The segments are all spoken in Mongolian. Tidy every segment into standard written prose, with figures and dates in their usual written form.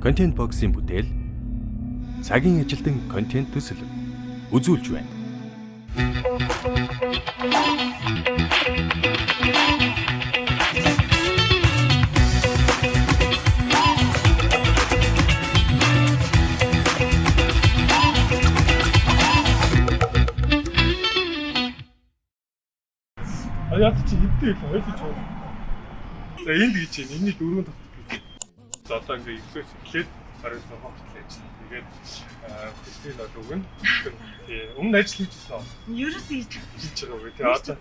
Content Box-ийн бүтээл цагийн ажилтан контент төсөл үзүүлж байна. Яд чи хэдтэй илүү ойлгож байна. За энд гэж байна. Энэний дөрөв дахь гэж. За одоо ингээ эксерсайз эхлээд харин зохион хөтлөө ажиллана. Тэгээд Кристин одоо өгнө. Тэгээ өмнө ажил хийжсэн үү? Ерөөс хийж байгаа үү? Тэгээ одоо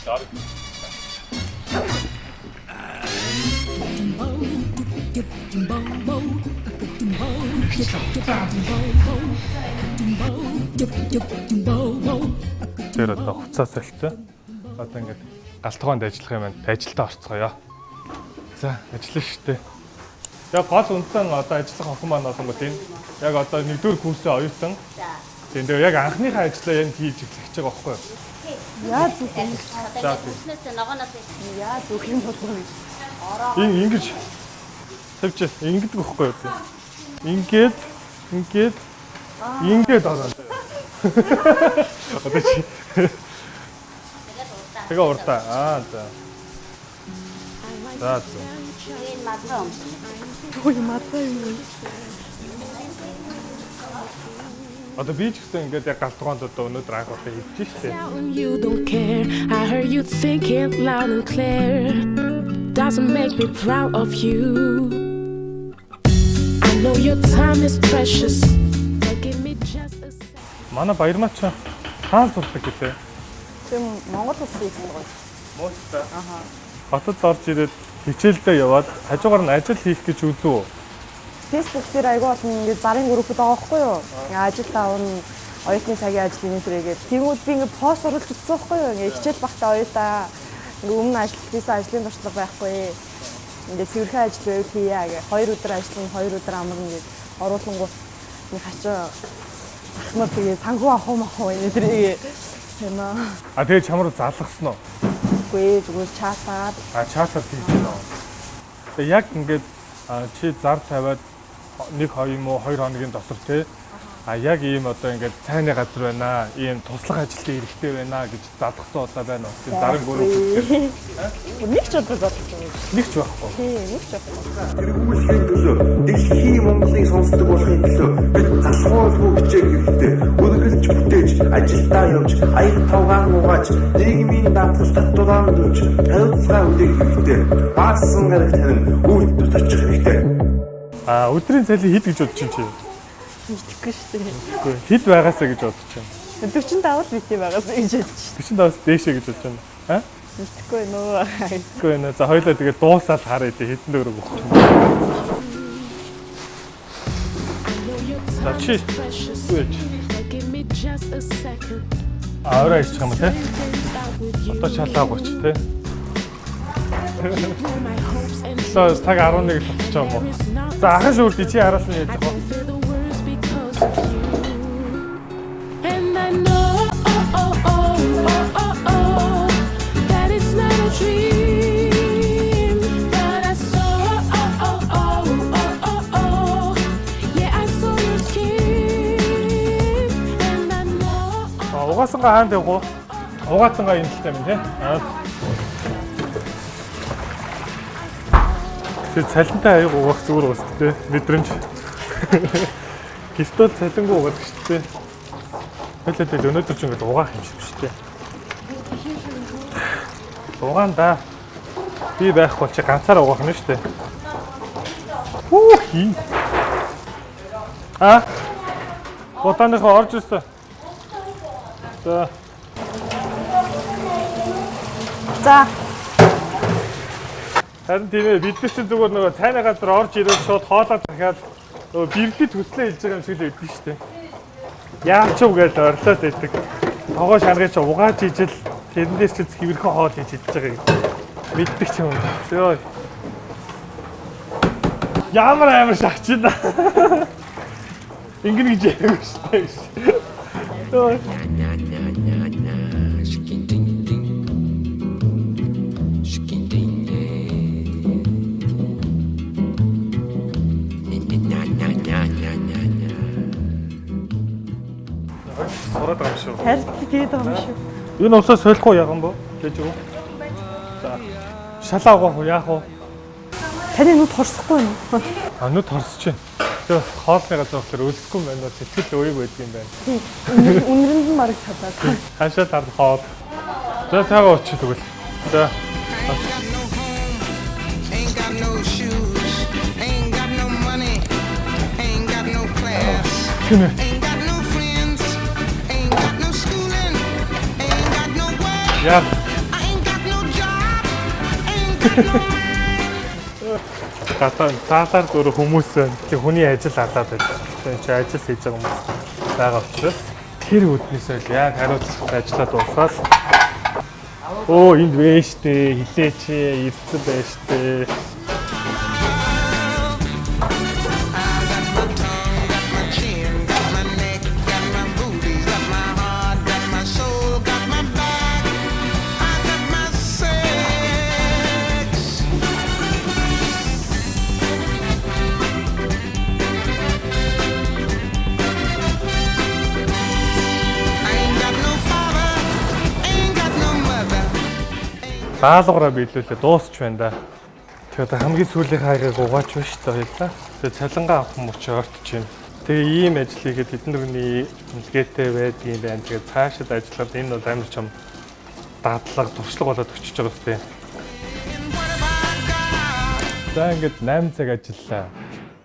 дараа. Тэр одоо хуцаа солилцоо. Одоо ингээд галтгоонд ажиллах юм байна. Ажилдаа орцгоё. За, ажиллана шүү дээ. Яг гол үндсэн одоо ажиллах охин маань бол энэ яг одоо нэгдүгээр курсын оюутан. Тэгээ яг анхныхаа ажлаа яг хийж эхлэх байгаа байхгүй юу? яа зүг юм. За, Яа зүг юм бол ингэж тавьж ингэдэг байхгүй юу? Ингээд ороо. Одоо чи тэгээ уртаа. За. За. Ой матаа юм. Одоо би ч гэсэн ингээд яг галтгоонд одоо өнөөдөр анх удаа хийчих штеп. You don't care. I heard you think it loud and clear. Doesn't make me proud of you. I know your time is precious. But give me just a second. Манай баярмаач хаан сурдаг гэлээ. Тэм Монгол улсын гэсэн гоё. Муустай. Аха. Хотод орж ирээд хичээлдээ яваад хажуугаар нь ажил хийх гэж үзүү. Facebook дээр айгүй олон ингээд зарын группуд байгаа байхгүй юу? Ингээ ажил давна, оюутны цагийн ажил энэ төрөйгээд. Тэнгүүд би ингээд пост оруулж утсан байхгүй юу? Ингээ хичээл багтаа оюутаа. Ингээ өмнө ажиллажсэн ажлын туршлага байхгүй. Ингээ цэвэрхэн ажил байвал хийя гэ. 2 өдөр ажиллана, 2 өдөр амарна гэж оруулангууд нэг хачаа ахмад тэгээ санхүү ахуу энэ төрөйгээ. Тэма. А тэгээ чамруу залгасан уу? Үгүй зүгээр чатаад. Чатаар хийж байна. Тэгээ яг ингээд чи зар тавиад 1 2 юм уу 2 хоногийн дотор те яг ийм одоо ингээд цайны газар байна ийм туслах ажилтны хэрэгтэй байна гэж залгасан удаа байна уу тийм зарын гөрөв Нэг ч удаа залгасан. нэг ч байхгүй Тийм нэг ч удаа. Тэргүүлэхийн төлөө дэлхийн Монголыг сонсдог болохын төлөө бид залхуулгүй хичээх хэрэгтэй. Үргэлж бүтээж, ажилдаа явж, аяг тавгаар угааж, нийгмийн даатгал татвараа дурж, хариуцлага үлээх хэрэгтэй. Баасан гараг тавин үйлдэл точих хэрэгтэй. Өдрийн цалин хэд гэж бодож чинь чи? Мэдхгүй шүү дээ. Үгүй хэд байгаасаа гэж бодож чинь. 45 л битээ байгаас гэж бодчих. 45-аас дээшээ гэж бодож байна. Мэдхгүй нөө. Үгүй нэ за хоёлаа тэгээ дуусаад харъя дээ хэдэн дөрөв өгөх юм. За чи үеж. But give me just a second. Аваа ичх юм те. Одоо шалаагач те. My hopes and За цаг 11 л болчих юм уу? За ахын шүүрд чи араас нь яаж I байгаа? can feel the words because of you. And I know that it's not a dream. But I saw yeah, I saw your skin. And I know Угаасангаа хаан тавих уу? Угаасангаа энэ талтай минь те. Тэр цалинтай аяг угаах зүгээр уус те. Мэдрэмж. Гэртөө цалингүй угаадаг шүү дээ. Хэлээд өнөөдөр ч ингэж угаах юм шиг шүү дээ. Угаанда би байхгүй чи ганцаараа угаах нь шүү дээ. Хүү хий. Хотаныхоо орж ирсэн. За. За. Харин тийм ээ бид нар чинь зүгээр нөгөө цайны газар орж ирээд шууд хоолоо захиад нөгөө бэрдэд төслөө хэлж байгаа юм шиг л байдсан шүү дээ. Яач уу гэж орлоод байдаг. Тогоо шаргаж угааж ижил тэрэн дээр ч хэвэрхэн хоол хийж идэж байгаа юм. Мэддэг ч юм. Йоо. Ямар шахчихна. Ингэн гэж яагаад шүү дээ. Йоо. сураад байгаа юм шүү. Харин тэгээд байгаа юм шүү. Энэ усаа солих уу яах юм бэ? Гэж үү? За. Шалаа авах уу яах уу? Таны нүд хорсохгүй юм уу? Нүд хорсож байна. Тэр бас хоолны газар болохоор өлсөхгүй юм байна. Сэтгэл өөйг байдаг юм байна. Үнэрэнд нь мараг чадаад. Хашаа тар хоол. За цаагаа очиж тэгвэл. За. Ain't got no shoes, ain't got no money, ain't got no class, ain't got no friends, ain't got no schooling, ain't got no work, Яа. I ain't got no job, ain't got no Гатаа цаалаар зөөр хүмүүс байна. Тэг хүний ажил алдаад байна. Тэг чи ажил хийж байгаа хүмүүс байгаа учраас тэр үднээс ойл яг хариуцлага ажиллаа дуусгаад оо энд вэ штэ хилээч ирсэн байж штэ. chin, got my neck, got my booties, got my heart, got my soul, got my back, I got my sex. I ain't got no father, ain't got no mother. Даалгавраа биелүүлээ дуусч байна да. Тэгэхээр хамгийн сүүлийн хайгыг угаач байна шүү дээ хоёлаа. Тэгээ цалингаа авах юм уу чи ортож байна. Тэгээ ийм ажил хийгээд эдэн дөрвний үлгээтэй байдгийн байна. Тэгээ цаашид ажиллаад энэ бол амар чам дадлага туршлага болоод өчөж байгаа үстэй. За ингээд 8 цаг ажиллаа.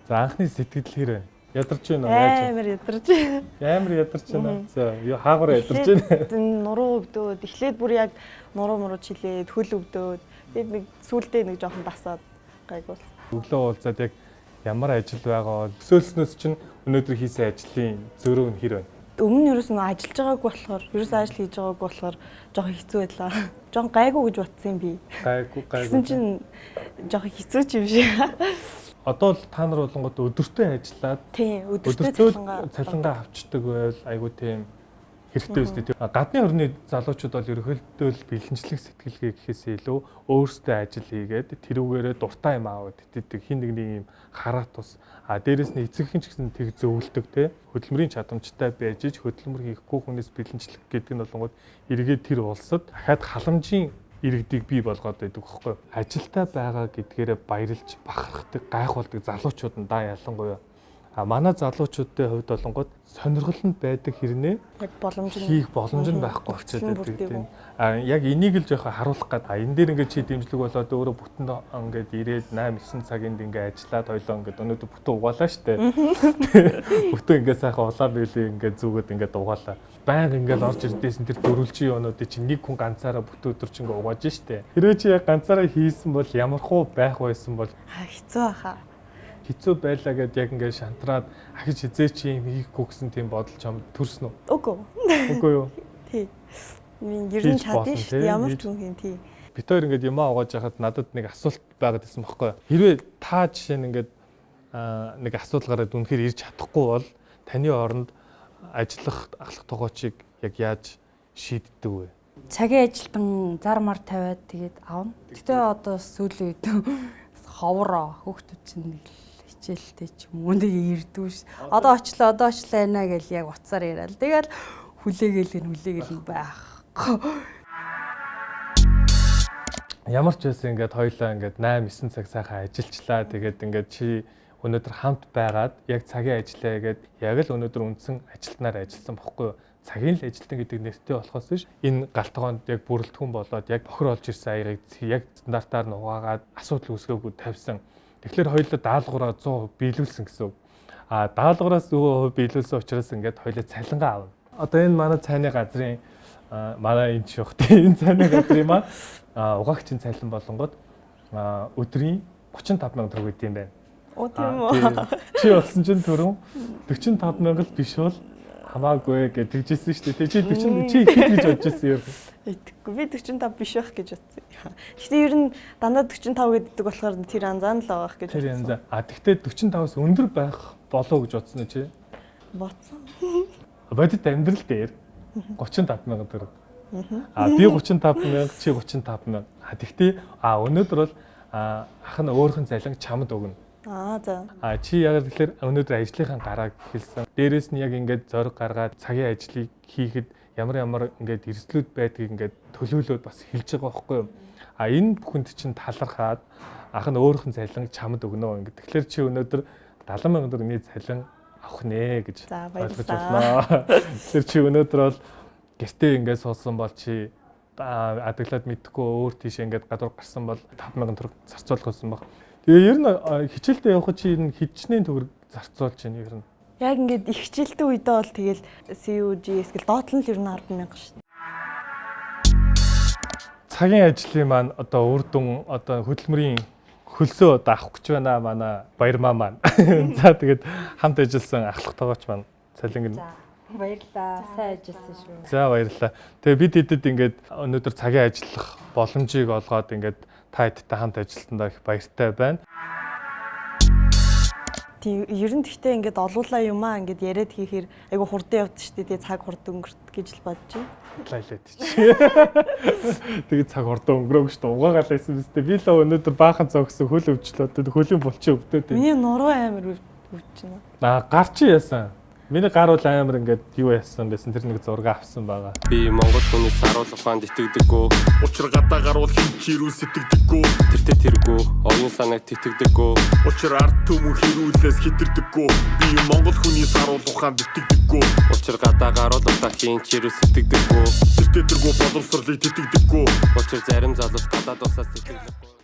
За анхны сэтгэл хэр байна? Ядарч байна уу? Яаж байна? Амар ядарч. Амар ядарч байна. За хаагаараа ядарч байна. Нуруу өвдөөд эхлээд бүр яг нуруу чилээд хөл өвдөөд тэгээд нэг сүулдээ нэг жоохон басаад гайгуул. Өглөө уулзаад яг ямар ажил байгаа өсөөлснөөс чинь өнөөдөр хийсэн ажлын зөрөө нь хэр байна? Өмнө нь ерөөс нь ажиллаж байгаагүй болохоор ерөөс ажил хийж байгаагүй болохоор жоохон хэцүү байлаа. Жоохон гайгүй гэж бодсон юм би. Гайгүй. Гэсэн чинь жоохон хэцүү ч юм шиг. Одоо л та нар болонгод өдөртөө ажиллаад Тийм, өдөртөө цалингаа авчдаг байл айгуу тийм хэрэгтэй үстэй тийм. Гадны орны залуучууд бол ерөнхийдөө л бэлэнчлэх сэтгэлгээ гэхээсээ илүү өөрсдөө ажил хийгээд тэрүүгээрээ дуртай юм аваад итгэдэг хин нэгний юм хараат тус дээрэс нь эцэгхэн ч гэсэн тэг зөвлөдөг тийм. Хөдөлмөрийн чадамжтай байж хөдөлмөр хийхгүй хүнээс бэлэнчлэх гэдэг нь болонгод эргээд тэр улсад дахиад халамжийн иргэдийг бий болгоод байдаг байхгүй. Ажилдаа байгаа гэдгээрээ баярлж бахархдаг, гайхуулдаг залуучууд нь да ялангуяа. Манай залуучуудын хувьд болонгод сонирхолтой байдаг хэрнээ хийх боломж нь байхгүй болчиход байдаг. Яг энийг л жоохон харуулах гээд энэ дээр ингээд чи дэмжлэг болоод өөрөө бүтэн ингээд ирээд 8-9 цагийн ингээд ажиллаад хойлоо ингээд өнөөдөр бүтэн угаалаа штэ. Бүтэн ингээд сайхан улаан биелээ ингээд зүгээд ингээд угаалаа. Баян ингээд орж ирдээсэн тэр дөрвөлжийн өнөөдөр чи нэг хүн ганцаараа бүтэн өдөр чи ингээд угааж штэ. Хэрвээ чи яг ганцаараа хийсэн бол ямар хуу байх байсан бол хэцүү баха. Хэцүү байлаа гэд яг ингээд шантраад ахиж хизээ чи юм хийхгүй гэсэн тийм бодол чам төрсөн үү? Үгүй. Үгүй юу? Тий. Минь ер нь чадна шүү дээ. Ямар ч хүн юм тий. Бид хоёр ингээд юмаа угааж яхад надад нэг асуулт байгаад байсан байхгүй юу? Хэрвээ та жишээ нь ингээд нэг асуудал гараад үнэхээр ирж чадахгүй бол таны оронд ажиллах ахлах тогоочийг яг яаж шийддэг вэ? Цагийн ажилтан зар мар тавиад тэгээд аавна. Гэтэ одоо сүүлийн үед ховроо хөөхтүүд чинь хичээлтэй ч юм уу нэг ирдүү ш. Одоо очлоо байна гэл яг уцаар яриад. Тэгэл хүлээгээл байхгүй. Ямар ч байсан ингээд хоёлаа ингээд 8-9 цаг сайхан ажиллажлаа. Тэгээд ингээд чи өнөөдөр хамт байгаад яг цагийн ажиллаа гэдэг яг л өнөөдөр үндсэн ажилтнаар ажилласан бохгүй юу? Цагийн л ажилтан гэдэг нэртэй болохоос биш энэ галтгоонд яг бүрэлдэхүүн болоод яг бохир олж ирсэн аярыг яг стандартаар нь угаагаад асуудал үүсгээгүй тавьсан. Тэгэхээр хоёулаа даалгавраа 100% биелүүлсэн гэсэн үг. Даалгавраас 100% биелүүлсэн учраас ингээд хоёулаа цалингаа авна. Одоо энэ манай цайны газрын манай энэ шухтын энэ цайны газрын маань угаагчийн цалин болонгод өдрийн 35,000 төгрөг гэдэг юм байна. Оо тийм үү. Чи болсон чинь түрүүн 45,000 биш бол хамаагүй гэж тэгжсэн шүү дээ. Чи 40 чи их гэж бодож байсан юм. Итгэхгүй. Би 45 биш байх гэж бодсон. Гэхдээ ер нь дандаа 45 гэдэг болохоор тэр анзаан л байгаа гэж бодсон. Тэр анзаа. Тэгтээ 45-аас өндөр байх болоо гэж бодсон уу чи? Бодсон. Бодит амьдрал дээр 35,000 төгрөг. Би 35,000, чи 35,000. Тэгтээ өнөөдөр бол ах нь өөрхөн цалин чамд өгнө. За. Чи яг тэгэхээр өнөөдөр ажлынхаа гарааг хэлсэн. Дээрээс нь яг ингээд зориг гаргаад цагийн ажлыг хийхэд ямар ингээд эрсдлүүд байдгийг ингээд төлөвлөөд бас хэлж байгаа байхгүй юу? Энэ бүхэнд чинь талархаад ах нь өөрийнх нь цалин чамд өгнө ингээд. Тэгэхээр чи өнөөдөр 70,000 төгрөгийн цалин авах нэ гэж ойлгож байна. Тэгэхээр чи өнөөдөр бол гэртээ ингээд суусан бол чи адаглаад мэдхгүй өөр тийш ингээд гадуур гарсан бол 5,000 төгрөг зарцуулах байсан баг. Тэгээ ер нь хичээлдээ явах чи энэ хичнээн төгрөг зарцуулж байна ер нь. Яг ингээд их хичээлтэй үедээ бол тэгэл CUG-с гэл доотлон л ер нь 10,000 шүү дээ. Цагийн ажлын маань одоо үр дүн одоо хөдөлмөрийн хөлсөө одоо авах гэж байна манай баярмаа маань. За тэгээд хамт ажилласан ахлагтайгооч маань цалин гэнэ. Баярлалаа. Сайн ажилласан шүү. За баярлалаа. Тэгээ бид хэдэд ингээд өнөөдөр цагийн ажиллах боломжийг олгоод ингээд та хэдтэй хамт ажилласандаа их баяртай байна. Тийм ер нь гэхдээ ингээд олуулаа юмаа ингээд яриад хийхээр айгу хурдан явд штэ тэгээ цаг хурдан өнгөрт гэж л бодож байна. Лайлаад чи. Тэгээ цаг хурдан өнгөрөөг штэ угаагаал байсан биз дээ. Би л өнөөдөр баахан зогсон хөл өвчлөө. Хөлийн булчин өвдөөд. Миний нуруу амар өвчнө. Гар чи яасан? Миний гар бол амар ингээд юу яасан гэсэн тэр нэг зураг авсан байгаа. Би Монгол хүний саруул ухаанд итгэдэггүй. Учир гадаа гарвал хинчирүү сэтгэдэггүй. Тэртээ тэргүй. Оюун санааг тэтгэдэггүй. Учир ард түмэн хэрүүлээс хитэрдэггүй. Би Монгол хүний саруул ухаанд итгэдэггүй. Учир гадаа гарвал утаа хинчирүү сэтгэдэггүй. Тэртээ тэргүй боловсролыг тэтгэдэггүй. Учир зарим залууч гадаад усаас сэтгэдэггүй.